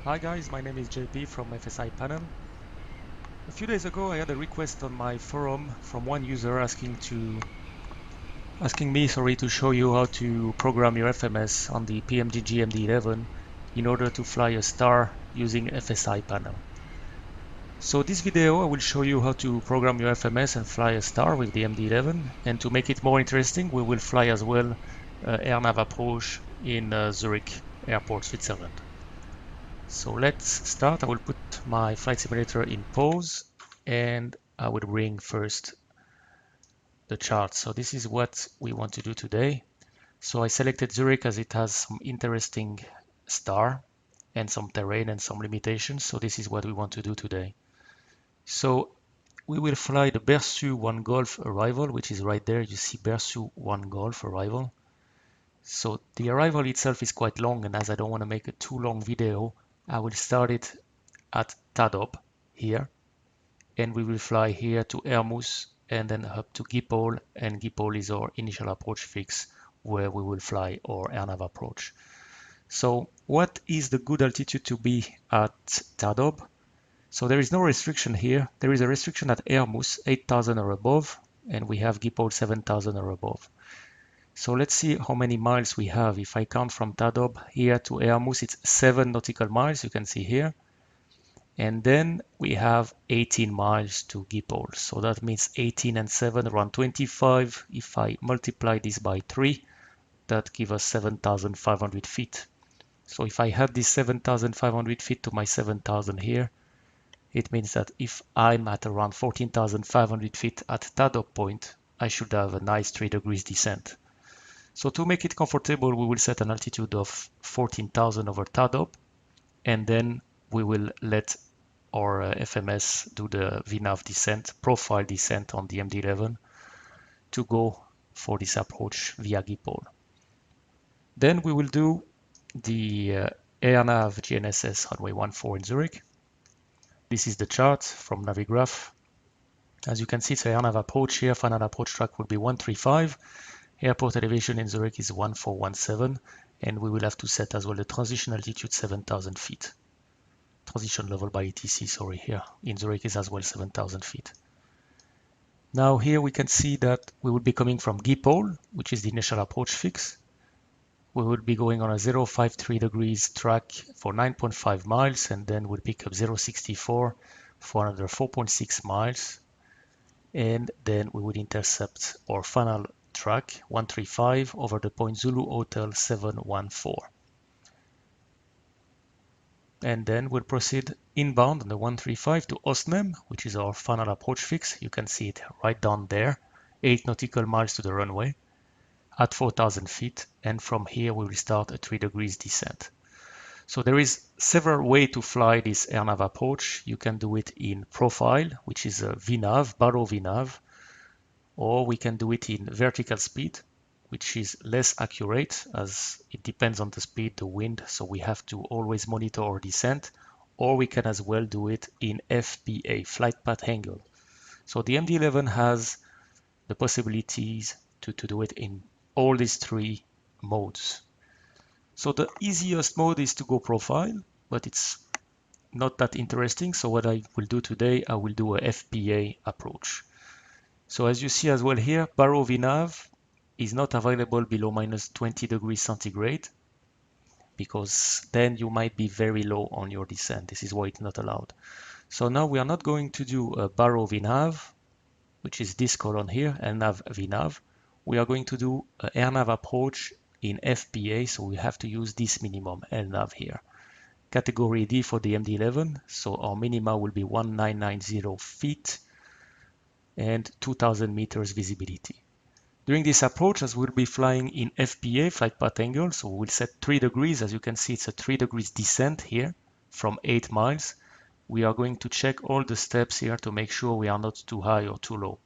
Hi guys, my name is JP from FSiPanel. A few days ago I had a request on my forum from one user asking me to show you how to program your FMS on the PMDG MD11 in order to fly a star using FSiPanel. So this video I will show you how to program your FMS and fly a star with the MD11, and to make it more interesting we will fly as well RNAV approach in Zurich Airport, Switzerland. So let's start. I will put my flight simulator in pause and I will bring first the chart. So this is what we want to do today. So I selected Zurich as it has some interesting star and some terrain and some limitations. So this is what we want to do today. So we will fly the Berceau 1 Golf arrival, which is right there. You see Berceau 1 Golf arrival. So the arrival itself is quite long, and as I don't want to make a too long video, I will start it at Tadob here, and we will fly here to Hermus and then up to Gipol, and Gipol is our initial approach fix where we will fly our RNAV approach. So what is the good altitude to be at Tadob? So there is no restriction here. There is a restriction at Hermus, 8,000 or above, and we have Gipol 7,000 or above. So let's see how many miles we have. If I count from Tadob here to Hermus, it's 7 nautical miles, you can see here. And then we have 18 miles to Gipol. So that means 18 and 7, around 25. If I multiply this by 3, that gives us 7,500 feet. So if I add this 7,500 feet to my 7,000 here, it means that if I'm at around 14,500 feet at Tadob point, I should have a nice 3 degrees descent. So to make it comfortable, we will set an altitude of 14,000 over Tadob, and then we will let our FMS do the VNAV descent, profile descent on the MD11 to go for this approach via Gipol. Then we will do the RNAV GNSS runway 14 in Zurich. This is the chart from Navigraph. As you can see, it's a RNAV approach here. Final approach track will be 135. Airport elevation in Zurich is 1417, and we will have to set as well the transition altitude 7,000 feet. Transition level by ETC, sorry, here in Zurich is as well 7,000 feet. Now here we can see that we will be coming from Gipol, which is the initial approach fix. We will be going on a 053 degrees track for 9.5 miles, and then we'll pick up 064 for another 4.6 miles. And then we would intercept our final track 135 over the point Zulu Hotel 714. And then we'll proceed inbound on the 135 to Osnem, which is our final approach fix. You can see it right down there, 8 nautical miles to the runway at 4,000 feet. And from here we will start a 3 degrees descent. So there is several ways to fly this RNAV approach. You can do it in profile, which is a VNAV, BARO VNAV, or we can do it in vertical speed, which is less accurate as it depends on the speed, the wind, so we have to always monitor our descent, or we can as well do it in FPA, flight path angle. So the MD11 has the possibilities to do it in all these 3 modes. So the easiest mode is to go profile, but it's not that interesting. So what I will do today, I will do a FPA approach. So as you see as well here, BARO VNAV is not available below minus 20 degrees centigrade, because then you might be very low on your descent. This is why it's not allowed. So now we are not going to do a BARO VNAV, which is this column here, RNAV VNAV. We are going to do a RNAV approach in FPA, so we have to use this minimum RNAV here. Category D for the MD11, so our minima will be 1990 feet and 2000 meters visibility. During this approach, as we'll be flying in FPA, flight path angle, so we'll set 3 degrees. As you can see, it's a 3 degrees descent here from 8 miles. We are going to check all the steps here to make sure we are not too high or too low.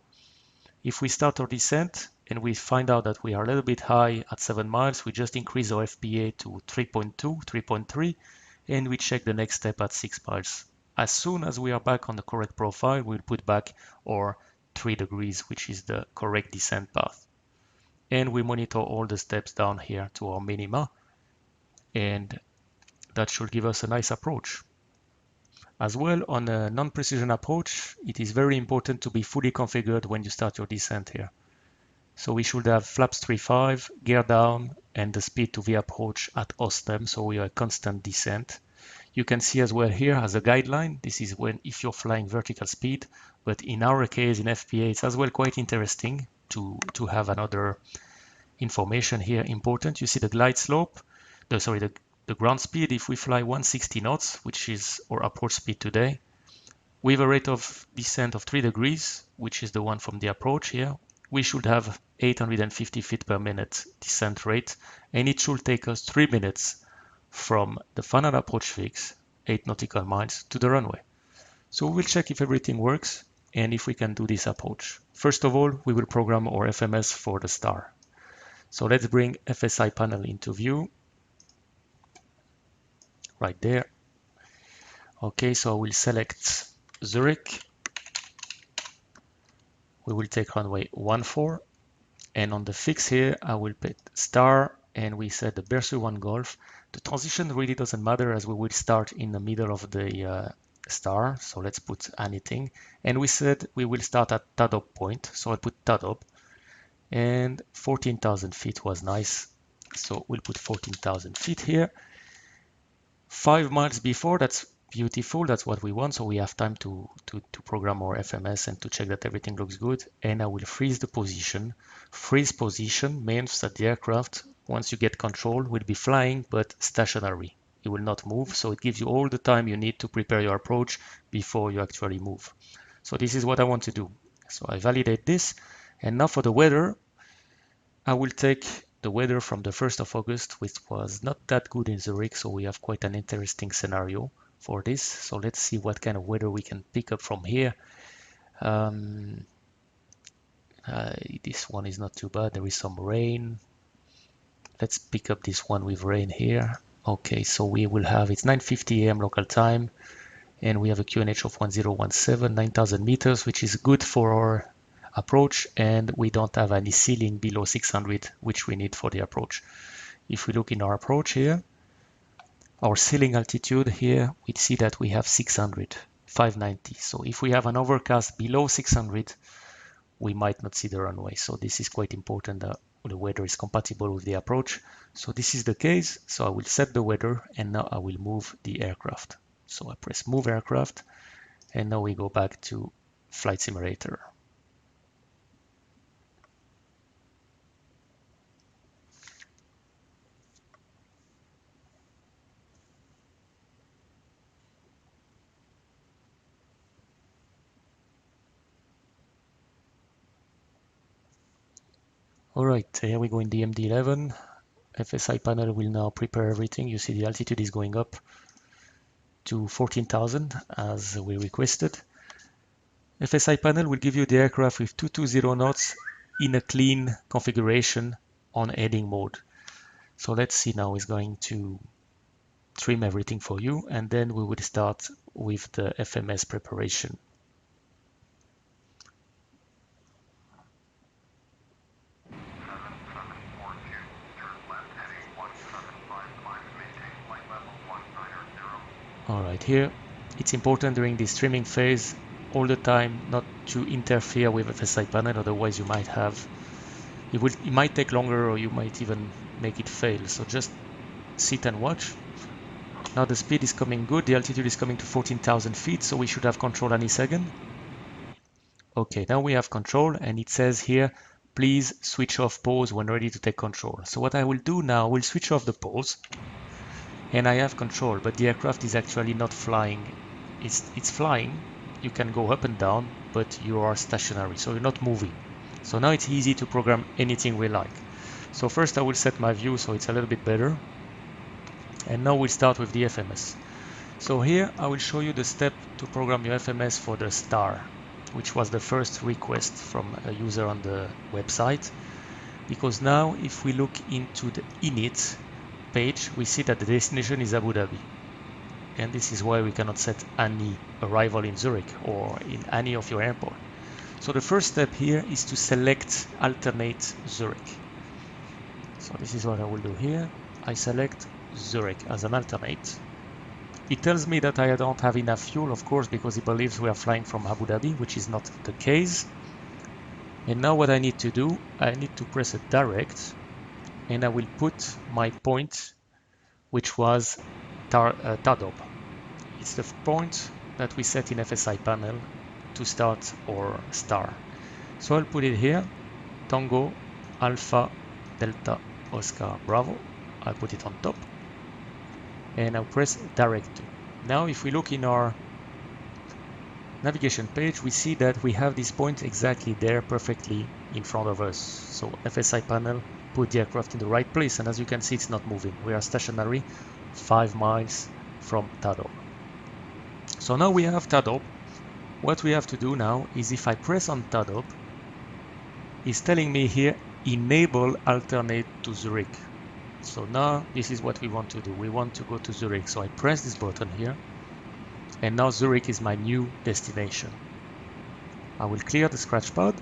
If we start our descent and we find out that we are a little bit high at 7 miles, we just increase our FPA to 3.2, 3.3, and we check the next step at 6 miles. As soon as we are back on the correct profile, we'll put back our 3 degrees, which is the correct descent path. And we monitor all the steps down here to our minima. And that should give us a nice approach. As well, on a non-precision approach, it is very important to be fully configured when you start your descent here. So we should have flaps 3.5, gear down, and the speed to the approach at OSTEM, so we are a constant descent. You can see as well here as a guideline, this is when if you're flying vertical speed, but in our case in FPA it's as well quite interesting to have another information here important. You see the glide slope, the ground speed. If we fly 160 knots, which is our approach speed today, with a rate of descent of 3 degrees, which is the one from the approach here, we should have 850 feet per minute descent rate, and it should take us 3 minutes from the final approach fix, 8 nautical miles, to the runway. So we'll check if everything works and if we can do this approach. First of all, we will program our FMS for the star. So let's bring FSiPanel into view. Right there. Okay, so I will select Zurich. We will take runway 14, and on the fix here I will put star, and we set the Bersu 1 Golf. The transition really doesn't matter as we will start in the middle of the star, so let's put anything. And we said we will start at TADOP point, so I put TADOP, and 14,000 feet was nice, so we'll put 14,000 feet here. 5 miles before, that's beautiful, that's what we want, so we have time to program our FMS and to check that everything looks good. And I will freeze the position. Freeze position means that the aircraft, once you get control, will be flying but stationary. It will not move, so it gives you all the time you need to prepare your approach before you actually move. So this is what I want to do. So I validate this, and now for the weather, I will take the weather from the 1st of August, which was not that good in Zurich, so we have quite an interesting scenario for this. So let's see what kind of weather we can pick up from here. This one is not too bad. There is some rain. Let's pick up this one with rain here. Okay, so we will have, it's 9:50 a.m. local time, and we have a QNH of 1017, 9,000 meters, which is good for our approach, and we don't have any ceiling below 600, which we need for the approach. If we look in our approach here, our ceiling altitude here, we see that we have 600, 590. So if we have an overcast below 600, we might not see the runway. So this is quite important that the weather is compatible with the approach. So this is the case. So I will set the weather, and now I will move the aircraft. So I press move aircraft, and now we go back to flight simulator. All right, here we go in the MD11. FSiPanel will now prepare everything. You see the altitude is going up to 14,000 as we requested. FSiPanel will give you the aircraft with 220 knots in a clean configuration on heading mode. So let's see now, it's going to trim everything for you, and then we will start with the FMS preparation. All right, here it's important during this trimming phase all the time not to interfere with FSiPanel, otherwise you might have, it might take longer, or you might even make it fail. So just sit and watch. Now the speed is coming good, the altitude is coming to 14,000 feet, so we should have control any second. Okay, now we have control, and it says here, please switch off pause when ready to take control. So what I will do now, I will switch off the pause, and I have control, but the aircraft is actually not flying. It's flying, you can go up and down, but you are stationary, so you're not moving. So now it's easy to program anything we like. So first I will set my view so it's a little bit better. And now we'll start with the FMS. So here I will show you the step to program your FMS for the star, which was the first request from a user on the website. Because now if we look into the init page, we see that the destination is Abu Dhabi. And this is why we cannot set any arrival in Zurich or in any of your airport. So the first step here is to select alternate Zurich. So this is what I will do here. I select Zurich as an alternate. It tells me that I don't have enough fuel, of course, because it believes we are flying from Abu Dhabi, which is not the case. And now what I need to do, I need to press a direct, and I will put my point, which was TADOB. It's the point that we set in FSiPanel to start our star. So I'll put it here, Tango, Alpha, Delta, Oscar, Bravo. I'll put it on top, and I'll press direct to. Now if we look in our navigation page, we see that we have this point exactly there, perfectly in front of us. So FSiPanel put the aircraft in the right place, and as you can see, it's not moving. We are stationary 5 miles from TADOB. So now we have TADOB. What we have to do now is, if I press on TADOB, it's telling me here, enable alternate to Zurich. So now this is what we want to do. We want to go to Zurich. So I press this button here, and now Zurich is my new destination. I will clear the scratch pad,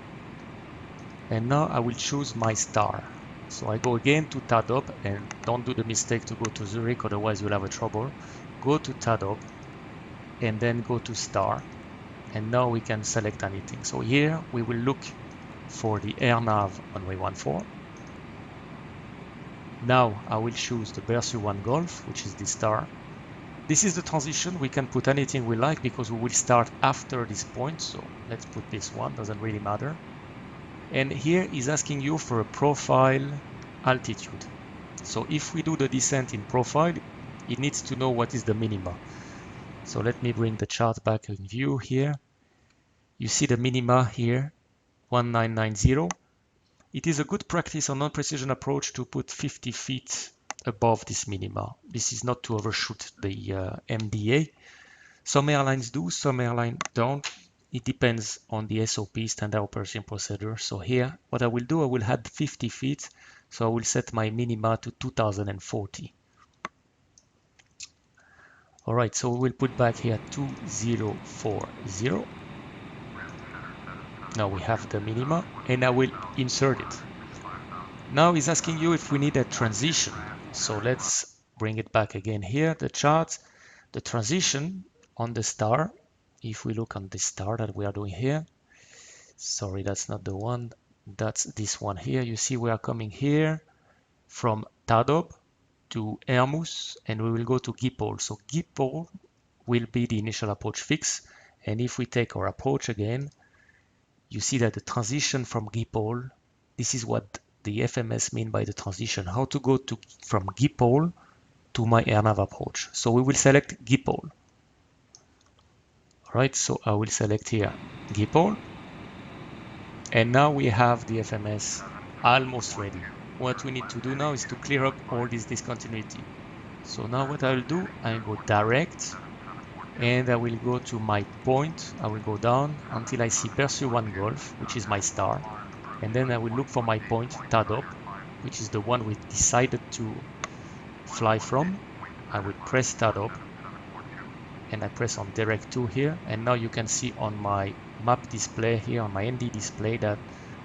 and now I will choose my star. So I go again to TADOB, and don't do the mistake to go to Zurich, otherwise you'll have a trouble. Go to TADOB, and then go to star, and now we can select anything. So here we will look for the RNAV runway 14. Now I will choose the Bersu 1 Golf, which is the star. This is the transition. We can put anything we like because we will start after this point. So let's put this one, doesn't really matter. And here is asking you for a profile altitude. So if we do the descent in profile, it needs to know what is the minima. So let me bring the chart back in view here. You see the minima here, 1990. It is a good practice on non-precision approach to put 50 feet above this minima. This is not to overshoot the MDA. Some airlines do, some airlines don't. It depends on the SOP, standard operation procedure. So here, what I will do, I will add 50 feet. So I will set my minima to 2040. All right, so we will put back here 2040. Now we have the minima, and I will insert it. Now it's asking you if we need a transition. So let's bring it back again here, the chart, the transition on the star. If we look on the star that we are doing here, sorry, that's not the one, that's this one here. You see we are coming here from TADOB to Hermus, and we will go to Gipol. So Gipol will be the initial approach fix. And if we take our approach again, you see that the transition from Gipol, this is what the FMS mean by the transition, how to go from Gipol to my RNAV approach. So we will select Gipol. All right, so I will select here Gipol. And now we have the FMS almost ready. What we need to do now is to clear up all this discontinuity. So now what I will do, I will go direct, and I will go to my point. I will go down until I see Bersu 1 Golf, which is my star. And then I will look for my point, TADOB, which is the one we decided to fly from. I will press TADOB, and I press on direct to here. And now you can see on my map display here, on my ND display, that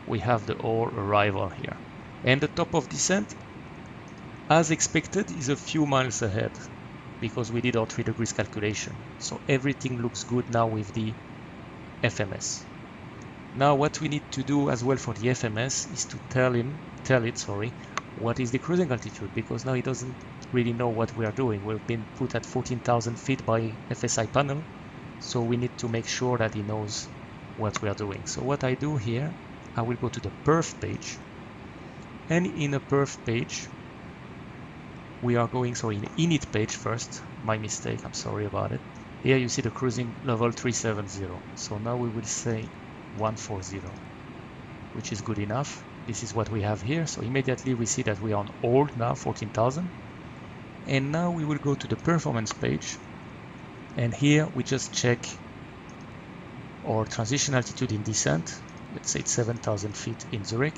we have the all arrival here. And the top of descent, as expected, is a few miles ahead, because we did our 3 degrees calculation. So everything looks good now with the FMS. Now what we need to do as well for the FMS is to tell it, what is the cruising altitude, because now it doesn't really know what we are doing. We've been put at 14,000 feet by FSiPanel, so we need to make sure that he knows what we are doing. So what I do here, I will go to the perf page, and in a perf page, we are going, in init page first, my mistake, I'm sorry about it. Here you see the cruising level 370. So now we will say 140, which is good enough. This is what we have here. So immediately we see that we are on hold now, 14,000. And now we will go to the performance page. And here we just check our transition altitude in descent. Let's say it's 7,000 feet in Zurich.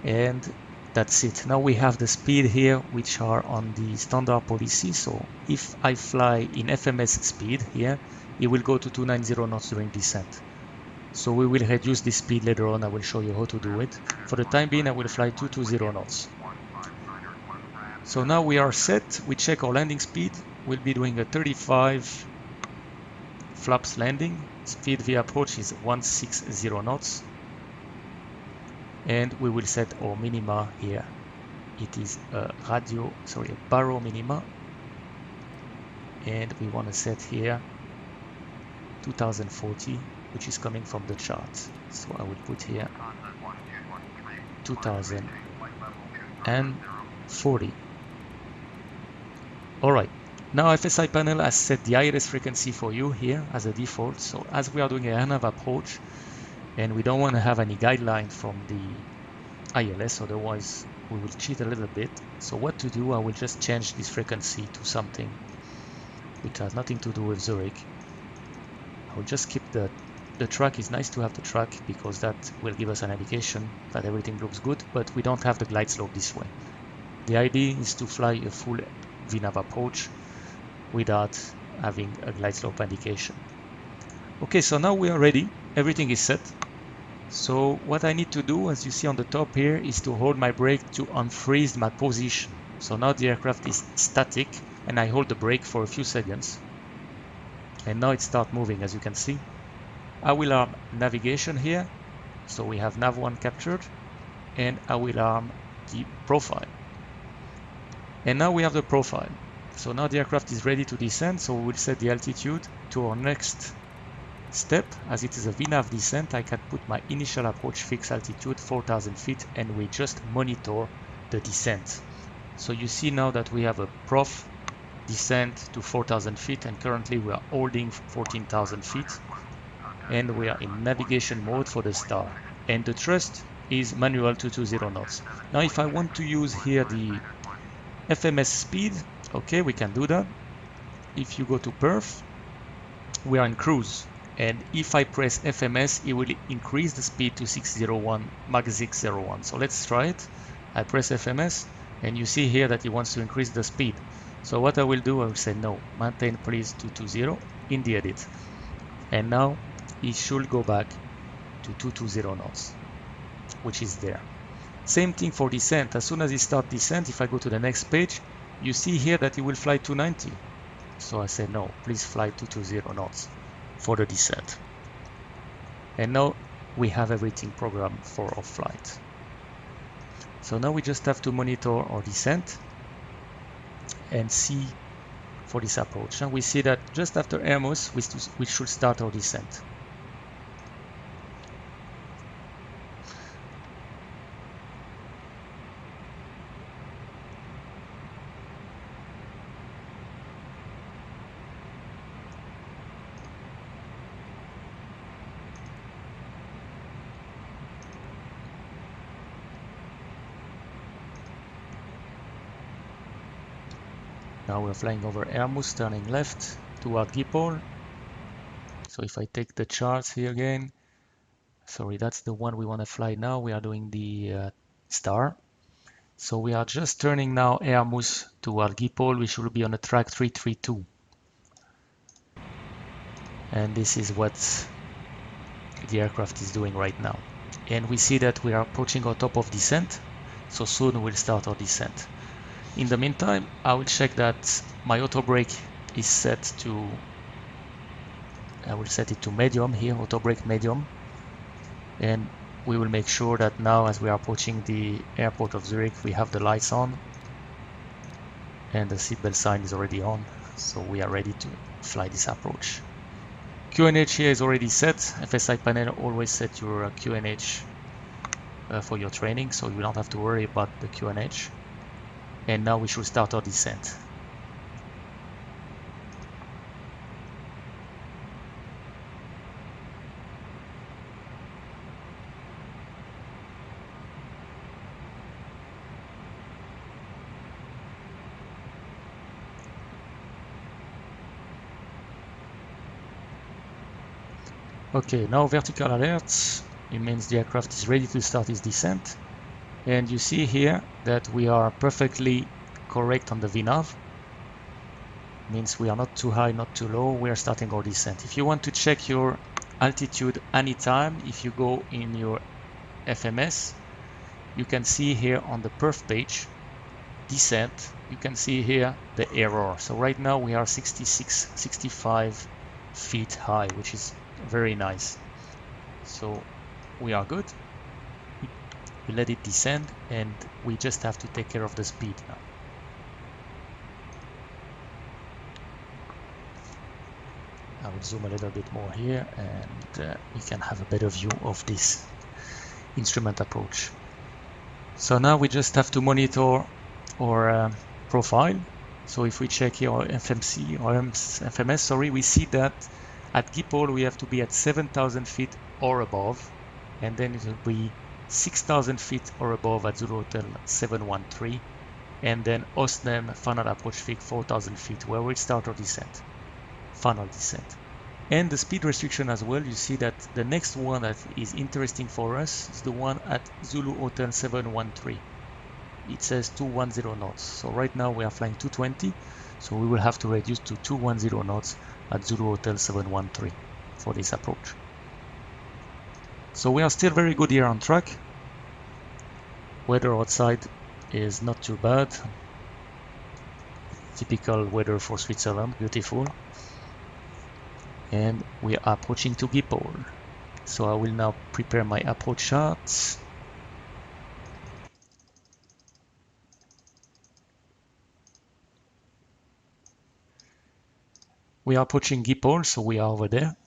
And that's it. Now we have the speed here, which are on the standard policy. So if I fly in FMS speed here, it will go to 290 knots during descent. So we will reduce the speed later on. I will show you how to do it. For the time being, I will fly 220 knots. So now we are set. We check our landing speed. we'll be doing a 35 flaps landing. Speed via approach is 160 knots. And we will set our minima here. It is a BARO minima. And we want to set here 2040, which is coming from the chart. So I will put here 2040. Alright, now FSiPanel has set the ILS frequency for you here as a default. So as we are doing a RNAV approach and we don't want to have any guideline from the ILS, otherwise we will cheat a little bit. So what to do, I will just change this frequency to something which has nothing to do with Zurich. I will just keep the track. Is nice to have the track because that will give us an indication that everything looks good, but we don't have the glide slope this way. The idea is to fly a full VNAV approach without having a glide slope indication. Okay, so now we are ready. Everything is set. So what I need to do, as you see on the top here, is to hold my brake to unfreeze my position. So now the aircraft is static and I hold the brake for a few seconds. And now it starts moving, as you can see. I will arm navigation here. So we have nav1 captured, and I will arm the profile. And now we have the profile. So now the aircraft is ready to descend. So we will set the altitude to our next step. As it is a VNAV descent, I can put my initial approach fixed altitude 4,000 feet and we just monitor the descent. So you see now that we have a Prof descent to 4,000 feet and currently we are holding 14,000 feet and we are in navigation mode for the star. And the thrust is manual 220 knots. Now if I want to use here the FMS speed, okay, we can do that. If you go to Perf, we are in cruise. And if I press FMS, it will increase the speed to 601, Mach 601. So let's try it. I press FMS, and you see here that it wants to increase the speed. So what I will do, I will say no, maintain please 220 in the edit. And now it should go back to 220 knots, which is there. Same thing for descent. As soon as it starts descent, if I go to the next page, you see here that it will fly 290. So I say no, please fly 220 knots for the descent. And now we have everything programmed for our flight. So now we just have to monitor our descent and see for this approach. And we see that just after Hermos, we should start our descent. Now we're flying over Hermus, turning left toward Dipole. So if I take the charts here again, sorry, that's the one we want to fly now. We are doing the star. So we are just turning now Hermus toward Dipole. We should be on a track 332. And this is what the aircraft is doing right now. And we see that we are approaching our top of descent. So soon we'll start our descent. In the meantime, I will check that my auto brake is set to, I will set it to medium here, auto brake medium. And we will make sure that now as we are approaching the airport of Zurich, we have the lights on. And the seatbelt sign is already on. So we are ready to fly this approach. QNH here is already set. FSiPanel always set your QNH for your training, so you don't have to worry about the QNH. And now we should start our descent. Okay, now vertical alert. It means the aircraft is ready to start its descent. And you see here that we are perfectly correct on the VNAV. Means we are not too high, not too low. We are starting our descent. If you want to check your altitude anytime, if you go in your FMS, you can see here on the perf page descent, you can see here the error. So right now we are 66, 65 feet high, which is very nice. So we are good. We let it descend and we just have to take care of the speed now. I will zoom a little bit more here and we can have a better view of this instrument approach. So now we just have to monitor our profile. So if we check here our FMC or FMS, sorry, we see that at Dipole we have to be at 7,000 feet or above, and then it will be 6,000 feet or above at Zulu Hotel 713, and then Osnem final approach fig 4,000 feet where we start our descent, final descent. And the speed restriction as well, you see that the next one that is interesting for us is the one at Zulu Hotel 713. It says 210 knots. So right now we are flying 220, so we will have to reduce to 210 knots at Zulu Hotel 713 for this approach. So we are still very good here on track. Weather outside is not too bad. Typical weather for Switzerland, beautiful. And we are approaching to Dipole. So I will now prepare my approach charts. We are approaching Dipole, so we are over there.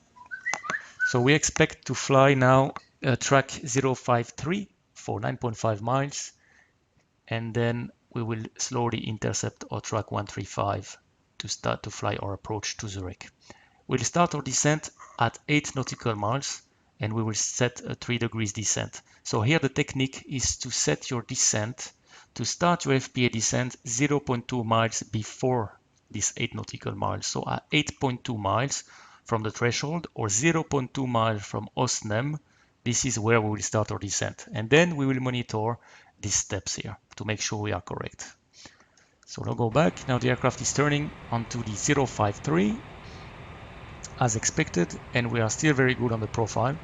So we expect to fly now track 053 for 9.5 miles, and then we will slowly intercept our track 135 to start to fly our approach to Zurich. We'll start our descent at 8 nautical miles, and we will set a 3 degrees descent. So here the technique is to set your descent, to start your FPA descent 0.2 miles before this 8 nautical miles. So at 8.2 miles from the threshold or 0.2 miles from Osnem, this is where we will start our descent. And then we will monitor these steps here to make sure we are correct. So we'll go back. Now the aircraft is turning onto the 053 as expected, and we are still very good on the profile.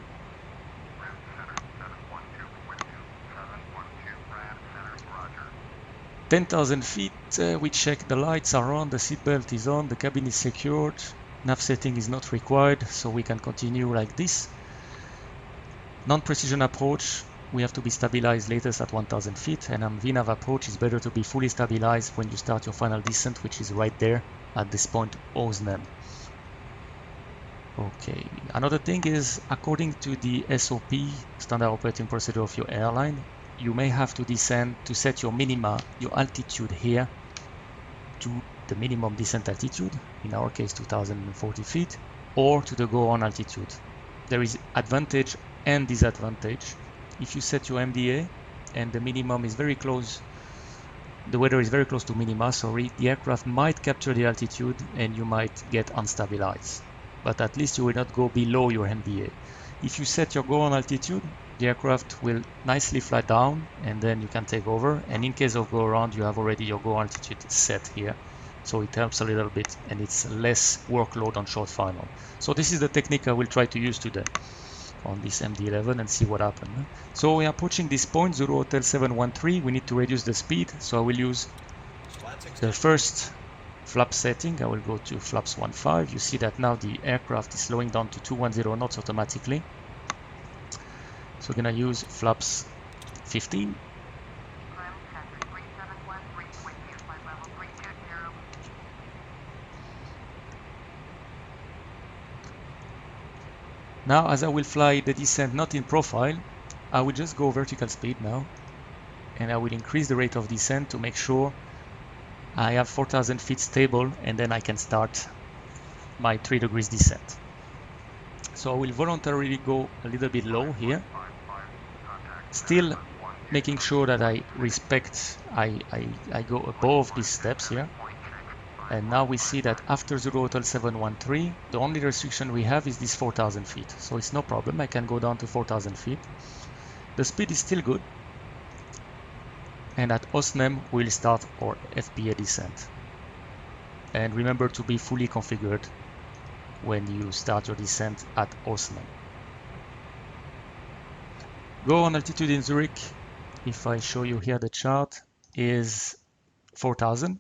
10,000 feet, we check the lights are on, the seatbelt is on, the cabin is secured, nav setting is not required, so we can continue like this. Non-precision approach, we have to be stabilized latest at 1,000 feet, and on VNAV approach, it's better to be fully stabilized when you start your final descent, which is right there at this point, Osnem. Okay, another thing is, according to the SOP, standard operating procedure of your airline, you may have to descend to set your minima, your altitude here to the minimum descent altitude, in our case 2040 feet, or to the go on altitude. There is advantage and disadvantage. If you set your MDA and the minimum is very close, the weather is very close to minima, sorry, the aircraft might capture the altitude and you might get unstabilized. But at least you will not go below your MDA. If you set your go on altitude, the aircraft will nicely fly down and then you can take over. And in case of go around, you have already your go altitude set here. So it helps a little bit and it's less workload on short final. So this is the technique I will try to use today on this MD11 and see what happens. So we are approaching this point, Zulu Hotel 713. We need to reduce the speed. So I will use the first flap setting. I will go to flaps 15. You see that now the aircraft is slowing down to 210 knots automatically. So we're going to use flaps 15. Now, as I will fly the descent not in profile, I will just go vertical speed now. And I will increase the rate of descent to make sure I have 4,000 feet stable, and then I can start my 3 degrees descent. So I will voluntarily go a little bit low here, still making sure that I respect, I go above these steps here. And now we see that after Zulu Hotel 713, the only restriction we have is this 4,000 feet. So it's no problem, I can go down to 4,000 feet. The speed is still good. And at Osnem, we'll start our FPA descent. And remember to be fully configured when you start your descent at Osnem. Go on altitude in Zurich, if I show you here the chart, is 4,000.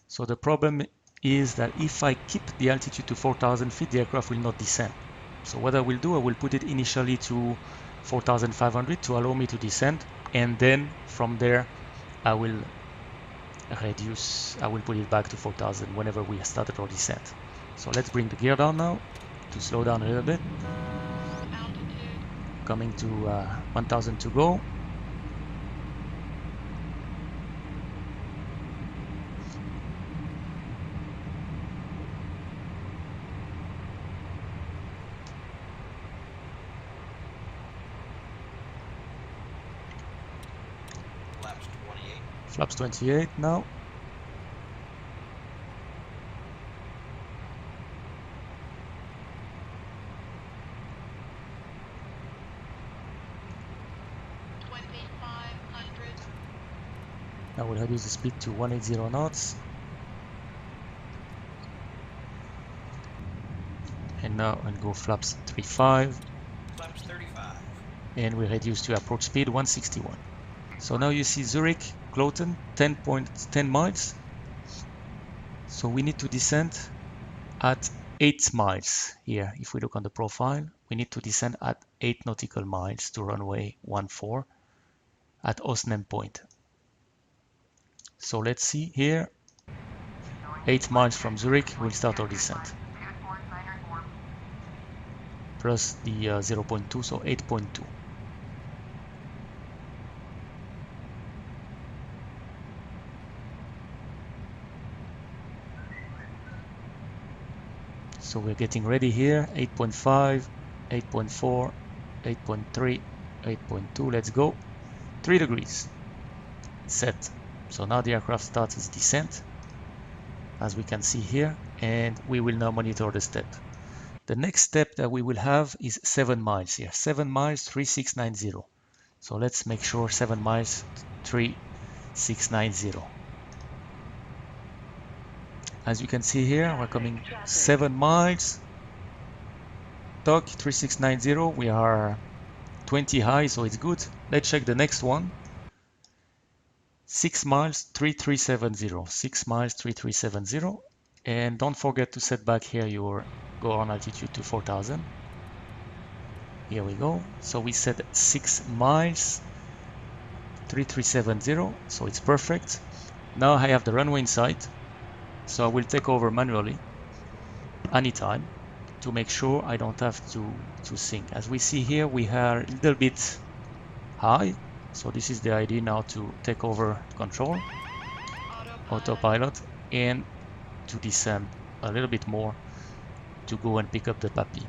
So the problem is that if I keep the altitude to 4,000 feet, the aircraft will not descend. So what I will do, I will put it initially to 4,500 to allow me to descend, and then from there I will put it back to 4,000 whenever we started our descent. So let's bring the gear down now to slow down a little bit. Coming to 1,000 to go. Flaps 28 now. Now we'll reduce the speed to 180 knots. And now I'll go flaps 35. Flaps 35. And we reduce to approach speed 161. So now you see Zurich, Cloten, 10.10 miles. So we need to descend at 8 miles here. If we look on the profile, we need to descend at 8 nautical miles to runway 14 at Osnem Point. So let's see here, 8 miles from Zurich, we'll start our descent. Plus the 0.2, so 8.2. So we're getting ready here, 8.5, 8.4, 8.3, 8.2, let's go. 3 degrees, set. So now the aircraft starts its descent, as we can see here, and we will now monitor the step. The next step that we will have is 7 miles here, 7 miles, 3690. So let's make sure 7 miles, 3690. As you can see here, we're coming 7 miles, TOC 3690, we are 20 high, so it's good. Let's check the next one. 6 miles, 3370, 6 miles, 3370. And don't forget to set back here your go on altitude to 4,000. Here we go. So we set 6 miles, 3370, so it's perfect. Now I have the runway in sight, so I will take over manually anytime to make sure I don't have to sink. As we see here, we are a little bit high, so this is the idea now to take over control, autopilot, and to descend a little bit more to go and pick up the puppy.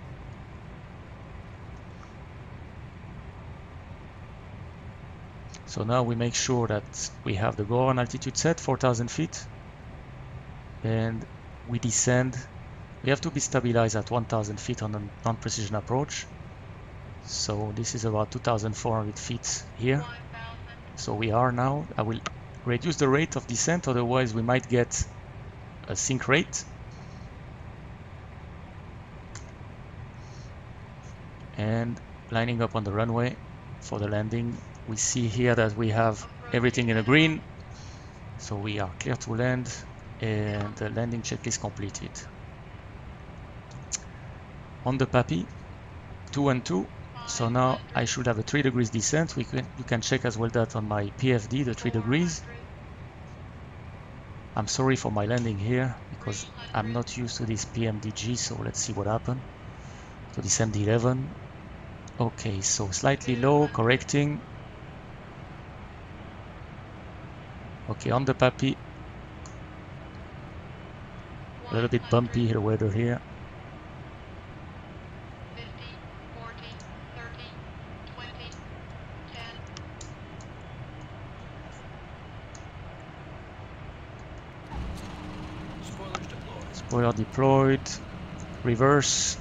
So now we make sure that we have the go on altitude set, 4,000 feet, and we descend. We have to be stabilized at 1,000 feet on a non-precision approach. So this is about 2,400 feet here. So we are now, I will reduce the rate of descent, otherwise we might get a sink rate. And lining up on the runway for the landing, we see here that we have everything in a green. So we are clear to land and the landing check is completed. On the puppy, 2 and 2. So now I should have a 3 degrees descent. You can check as well that on my PFD, the 3 degrees. I'm sorry for my landing here because I'm not used to this PMDG, so let's see what happened. So this MD11. Okay, so slightly low, correcting. Okay, on the puppy. A little bit bumpy the weather here. 50, 40, 30, 20, 10. Spoilers deployed. Spoiler deployed. Reverse.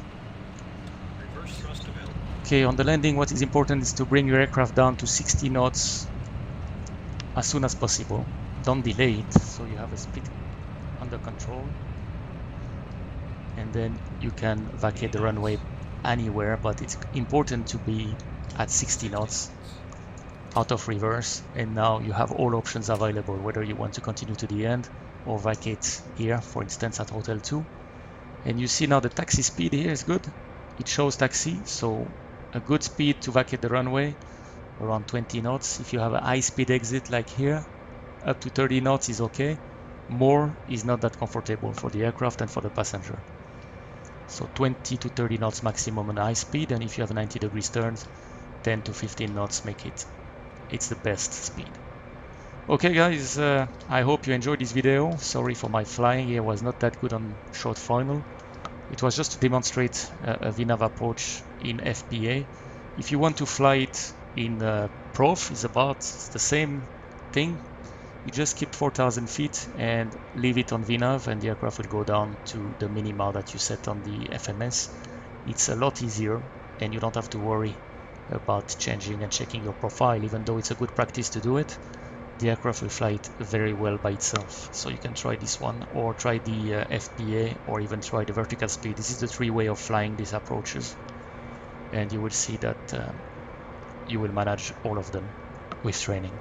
Reverse thrust available. Okay, on the landing, what is important is to bring your aircraft down to 60 knots as soon as possible. Don't delay it, so you have a speed under control. And then you can vacate the runway anywhere, but it's important to be at 60 knots out of reverse, and now you have all options available, whether you want to continue to the end or vacate here, for instance at Hotel 2. And you see now the taxi speed here is good. It shows taxi, so a good speed to vacate the runway, around 20 knots. If you have a high speed exit like here, up to 30 knots is okay. More is not that comfortable for the aircraft and for the passenger. So 20 to 30 knots maximum on high speed, and if you have 90 degrees turns, 10 to 15 knots make it's the best speed. Okay guys, I hope you enjoyed this video. Sorry for my flying here, was not that good on short final. It was just to demonstrate a VNAV approach in FPA. If you want to fly it in Prof, it's the same thing. You just keep 4,000 feet and leave it on VNAV, and the aircraft will go down to the minima that you set on the FMS. It's a lot easier, and you don't have to worry about changing and checking your profile. Even though it's a good practice to do it, the aircraft will fly it very well by itself. So you can try this one, or try the FPA, or even try the vertical speed. This is the 3 way of flying these approaches, and you will see that you will manage all of them with training.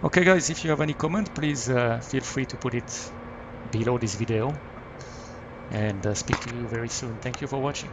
Okay guys, if you have any comment, please feel free to put it below this video, and speak to you very soon. Thank you for watching.